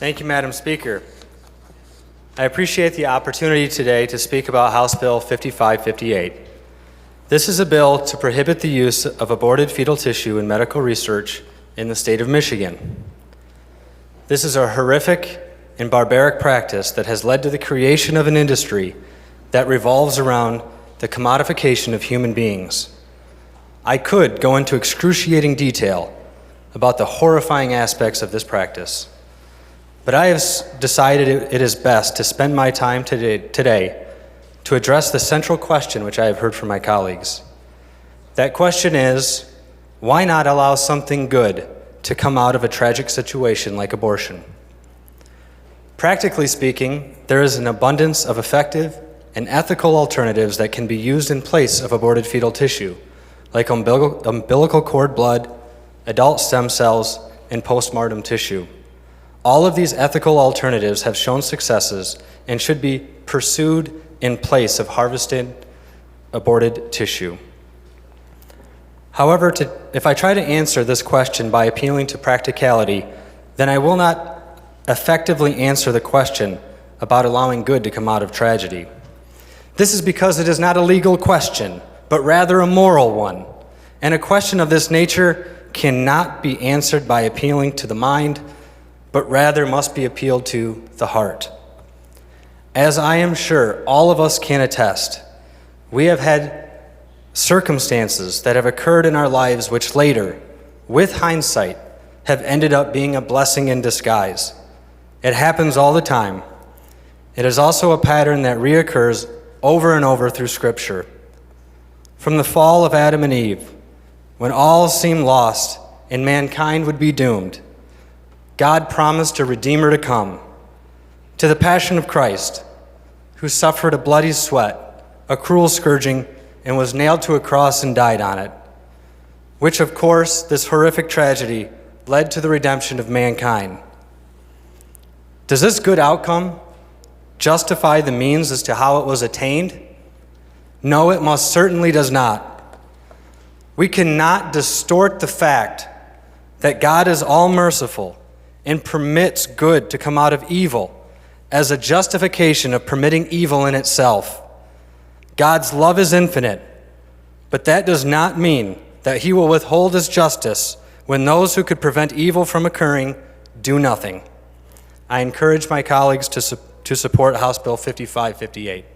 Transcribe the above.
Thank you, Madam Speaker. I appreciate the opportunity today to speak about House Bill 5558. This is a bill to prohibit the use of aborted fetal tissue in medical research in the state of Michigan. This is a horrific and barbaric practice that has led to the creation of an industry that revolves around the commodification of human beings. I could go into excruciating detail about the horrifying aspects of this practice, but I have decided it is best to spend my time today to address the central question which I have heard from my colleagues. That question is, why not allow something good to come out of a tragic situation like abortion? Practically speaking, there is an abundance of effective and ethical alternatives that can be used in place of aborted fetal tissue, like umbilical cord blood, adult stem cells, and postmortem tissue. All of these ethical alternatives have shown successes and should be pursued in place of harvested aborted tissue. However, if I try to answer this question by appealing to practicality, then I will not effectively answer the question about allowing good to come out of tragedy. This is because it is not a legal question, but rather a moral one. And a question of this nature cannot be answered by appealing to the mind, but rather must be appealed to the heart. As I am sure all of us can attest, we have had circumstances that have occurred in our lives which later, with hindsight, have ended up being a blessing in disguise. It happens all the time. It is also a pattern that reoccurs over and over through Scripture. From the fall of Adam and Eve, when all seemed lost and mankind would be doomed, God promised a Redeemer to come, to the Passion of Christ, who suffered a bloody sweat, a cruel scourging, and was nailed to a cross and died on it, which, of course, this horrific tragedy led to the redemption of mankind. Does this good outcome justify the means as to how it was attained? No, it most certainly does not. We cannot distort the fact that God is all-merciful and permits good to come out of evil as a justification of permitting evil in itself. God's love is infinite, but that does not mean that he will withhold his justice when those who could prevent evil from occurring do nothing. I encourage my colleagues to support House Bill 5558.